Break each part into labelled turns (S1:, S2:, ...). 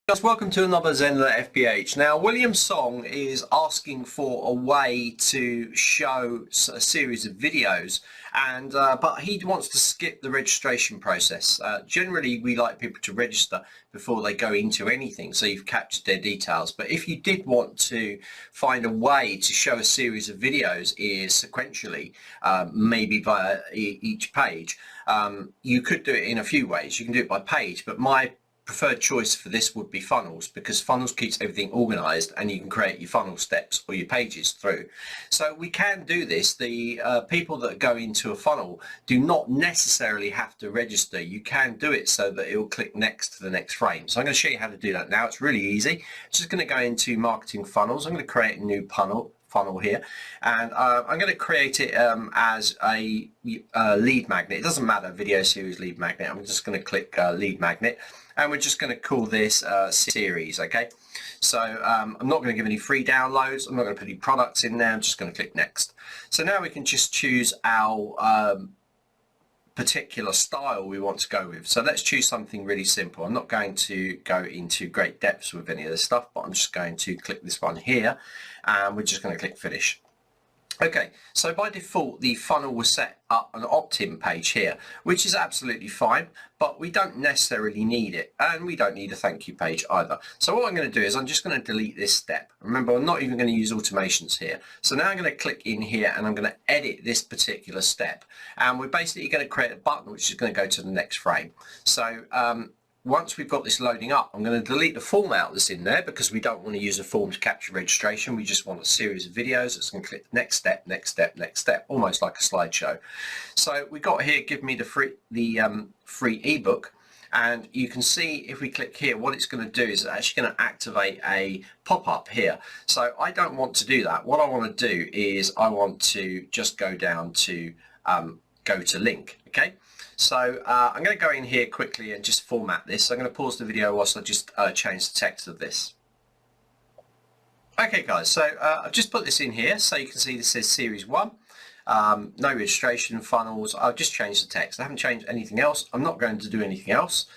S1: Guys, welcome to another Zenler FPH. Now, William Song is asking for a way to show a series of videos, and but he wants to skip the registration process. Generally, we like people to register before they go into anything, so you've captured their details. But if you did want to find a way to show a series of videos sequentially, maybe via each page, you could do it in a few ways. You can do it by page, but my preferred choice for this would be funnels, because funnels keeps everything organized and you can create your funnel steps or your pages through. So we can do this. The people that go into a funnel do not necessarily have to register. You can do it so that it will click next to the next frame. So I'm going to show you how to do that now. It's really easy. Just going to go into marketing funnels. I'm going to create a new funnel here, and I'm going to create it as a lead magnet. It doesn't matter, video series, lead magnet. I'm just going to click lead magnet, and we're just going to call this series. Okay, so I'm not going to give any free downloads. I'm not going to put any products in there. I'm just going to click next. So now we can just choose our particular style we want to go with. So let's choose something really simple. I'm not going to go into great depths with any of this stuff, but I'm just going to click this one here, and we're just going to click finish. Okay, so by default the funnel was set up an opt-in page here, which is absolutely fine, but we don't necessarily need it, and we don't need a thank you page either. So what I'm going to do is I'm just going to delete this step. Remember, I'm not even going to use automations here. So now I'm going to click in here and I'm going to edit this particular step, and we're basically going to create a button which is going to go to the next frame. So once we've got this loading up, I'm going to delete the format that's in there, because we don't want to use a form to capture registration. We just want a series of videos that's going to click next step, next step, next step, almost like a slideshow. So we got here, give me the free ebook, and you can see if we click here, what it's going to do is it's actually going to activate a pop-up here. So I don't want to do that. What I want to do is I want to just go down to go to link. Okay, so I'm going to go in here quickly and just format this. So I'm going to pause the video whilst I just change the text of this. Okay guys, so I've just put this in here so you can see this says series 1. No registration, funnels. I've just changed the text. I haven't changed anything else. I'm not going to do anything else.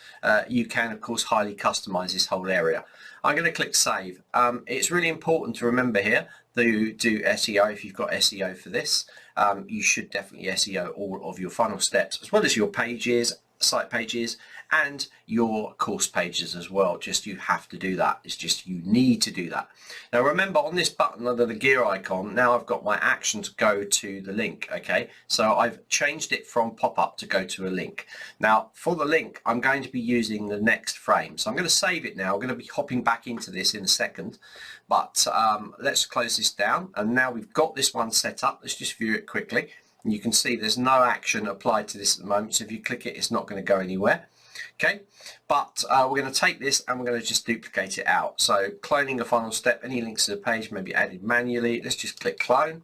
S1: You can of course highly customize this whole area. I'm going to click save. It's really important to remember here to do SEO. If you've got SEO for this, you should definitely SEO all of your funnel steps, as well as your pages, site pages, and your course pages as well. Just you have to do that. It's just you need to do that. Now remember, on this button under the gear icon, now I've got my action to go to the link. Okay, so I've changed it from pop-up to go to a link. Now for the link, I'm going to be using the next frame, so I'm going to save it now. I'm going to be hopping back into this in a second, but let's close this down, and now we've got this one set up. Let's just view it quickly. And you can see there's no action applied to this at the moment, so if you click it, it's not going to go anywhere. Okay, but we're going to take this and we're going to just duplicate it out. So cloning a funnel step, any links to the page may be added manually. Let's just click clone,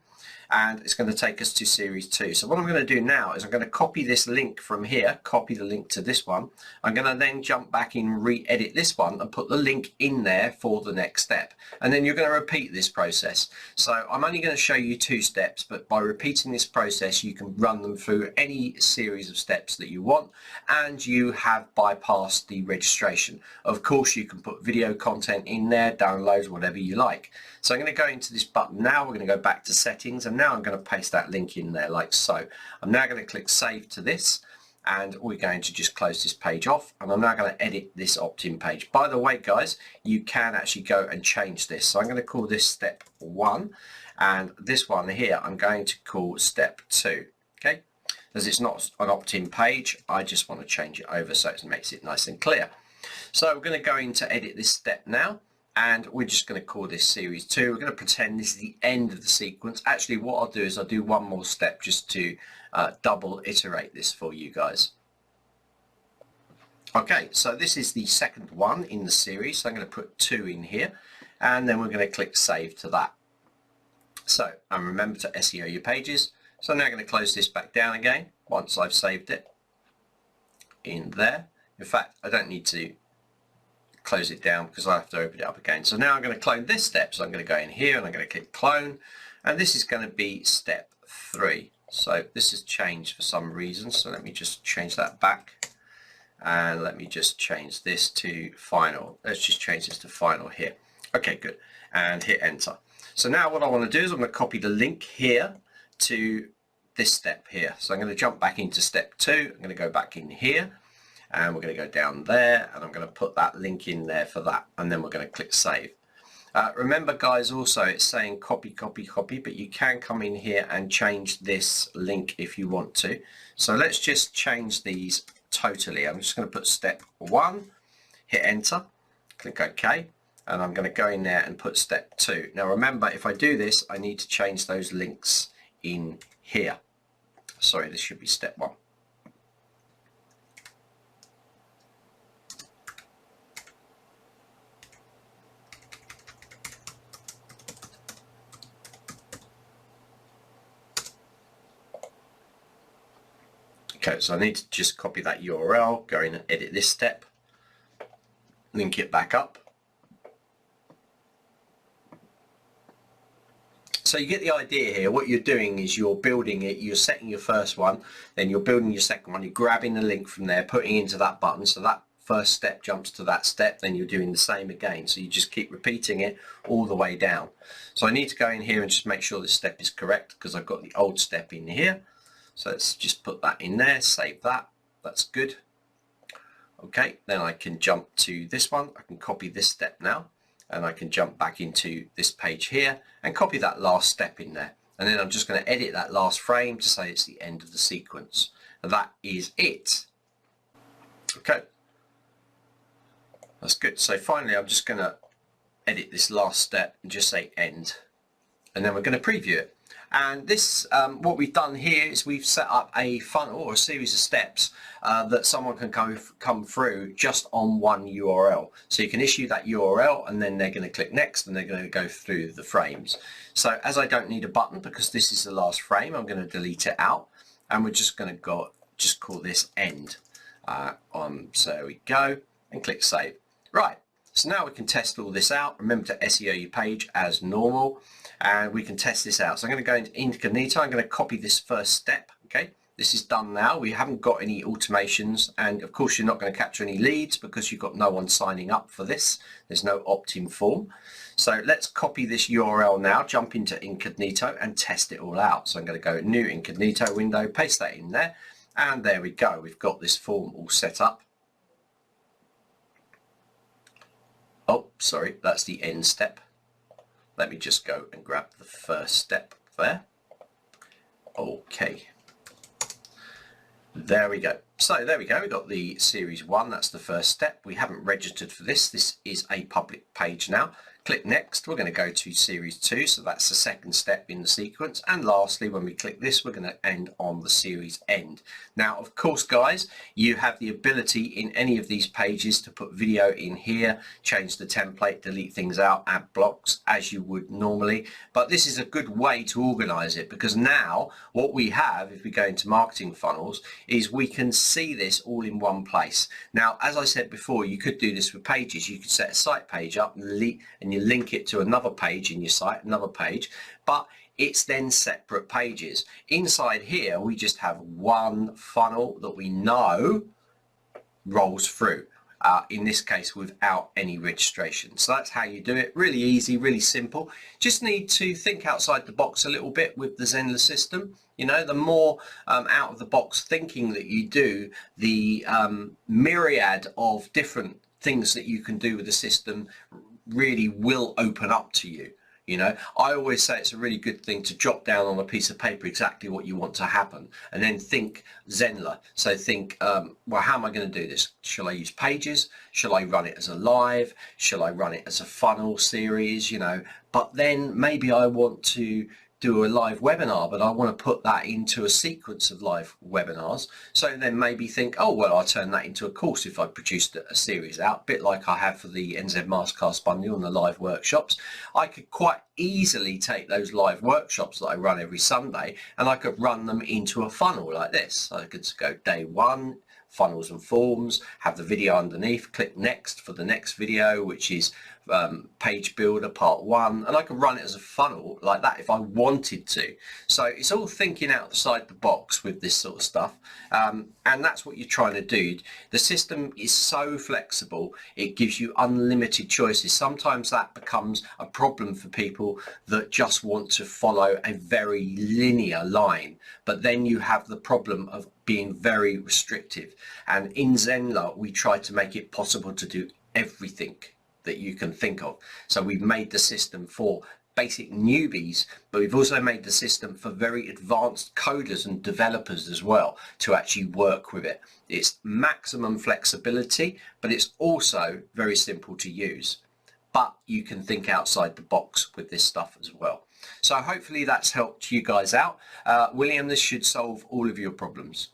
S1: and it's going to take us to series 2. So what I'm going to do now is I'm going to copy this link from here, copy the link to this one. I'm going to then jump back in, re-edit this one and put the link in there for the next step. And then you're going to repeat this process. So I'm only going to show you 2 steps, but by repeating this process, you can run them through any series of steps that you want, and you have bypassed the registration. Of course, you can put video content in there, downloads, whatever you like. So I'm going to go into this button now. We're going to go back to settings, and now I'm going to paste that link in there like so. I'm now going to click save to this, and we're going to just close this page off, and I'm now going to edit this opt-in page. By the way guys, you can actually go and change this. So I'm going to call this step 1, and this one here I'm going to call step 2. Okay, as it's not an opt-in page, I just want to change it over so it makes it nice and clear. So we're going to go into edit this step now, and we're just going to call this series 2. We're going to pretend this is the end of the sequence. Actually, what I'll do is I'll do one more step just to double iterate this for you guys. Okay, so this is the second one in the series, so I'm going to put 2 in here, and then we're going to click save to that. So, and remember to SEO your pages. So I'm now going to close this back down again once I've saved it in there. In fact, I don't need to close it down because I have to open it up again. So now I'm going to clone this step. So I'm going to go in here and I'm going to click clone, and this is going to be step 3. So this has changed for some reason, so let me just change that back, And let me just change this to final. Let's just change this to final here. Okay, good. And hit enter. So now what I want to do is I'm going to copy the link here to this step here. So I'm going to jump back into step 2. I'm going to go back in here and we're going to go down there and I'm going to put that link in there for that, and then we're going to click save. Remember guys, also it's saying copy, copy, copy, but you can come in here and change this link if you want to. So let's just change these totally. I'm just going to put step 1, hit enter, click OK, and I'm going to go in there and put step 2. Now remember, if I do this, I need to change those links in here. Sorry, this should be step 1. Okay, so I need to just copy that URL, go in and edit this step, link it back up. So you get the idea here. What you're doing is you're building it, you're setting your first one, then you're building your second one, you're grabbing the link from there, putting it into that button, so that first step jumps to that step, then you're doing the same again. So you just keep repeating it all the way down. So I need to go in here and just make sure this step is correct because I've got the old step in here. So let's just put that in there, save that, that's good. Okay, then I can jump to this one, I can copy this step now, and I can jump back into this page here and copy that last step in there. And then I'm just going to edit that last frame to say it's the end of the sequence. And that is it. Okay, that's good. So finally I'm just going to edit this last step and just say end. And then we're going to preview it. And this, what we've done here is we've set up a funnel or a series of steps that someone can come through just on one URL. So you can issue that URL and then they're going to click next and they're going to go through the frames. So as I don't need a button because this is the last frame, I'm going to delete it out and we're just going to just call this end. So there we go and click save. Right, so now we can test all this out. Remember to SEO your page as normal. And we can test this out. So I'm going to go into incognito. I'm going to copy this first step. Okay, this is done now. We haven't got any automations, and of course you're not going to capture any leads because you've got no one signing up for this. There's no opt-in form. So let's copy this URL now, jump into incognito and test it all out. So I'm going to go new incognito window, paste that in there, and there we go. We've got this form all set up. Oh, sorry, that's the end step. Let me just go and grab the first step there. Okay. There we go. So there we go. We've got the series 1. That's the first step. We haven't registered for this. This is a public page now. Click next. We're going to go to series 2. So that's the second step in the sequence. And lastly, when we click this, we're going to end on the series end. Now, of course, guys, you have the ability in any of these pages to put video in here, change the template, delete things out, add blocks as you would normally. But this is a good way to organize it because now what we have, if we go into marketing funnels, is we can see this all in one place. Now, as I said before, you could do this with pages. You could set a site page up and you link it to another page in your site, another page, but it's then separate pages. Inside here, we just have one funnel that we know rolls through. In this case, without any registration. So that's how you do it. Really easy, really simple. Just need to think outside the box a little bit with the Zenler system. You know, the more out of the box thinking that you do, the myriad of different things that you can do with the system really will open up to you. You know, I always say it's a really good thing to jot down on a piece of paper exactly what you want to happen and then think Zenler. So think, well, how am I going to do this? Shall I use pages? Shall I run it as a live? Shall I run it as a funnel series? You know, but then maybe I want to do a live webinar, but I want to put that into a sequence of live webinars. So then maybe think, oh, well, I'll turn that into a course if I produced a series out, a bit like I have for the NZ Masterclass bundle and the live workshops. I could quite easily take those live workshops that I run every Sunday and I could run them into a funnel like this. So I could go day 1, funnels and forms, have the video underneath, click next for the next video, which is page builder part 1, and I can run it as a funnel like that if I wanted to. So it's all thinking outside the box with this sort of stuff, and that's what you're trying to do. The system is so flexible, it gives you unlimited choices. Sometimes that becomes a problem for people that just want to follow a very linear line, but then you have the problem of being very restrictive. And in Zenler we try to make it possible to do everything that you can think of. So we've made the system for basic newbies, but we've also made the system for very advanced coders and developers as well to actually work with it. It's maximum flexibility, but it's also very simple to use. But you can think outside the box with this stuff as well. So hopefully that's helped you guys out. William, this should solve all of your problems.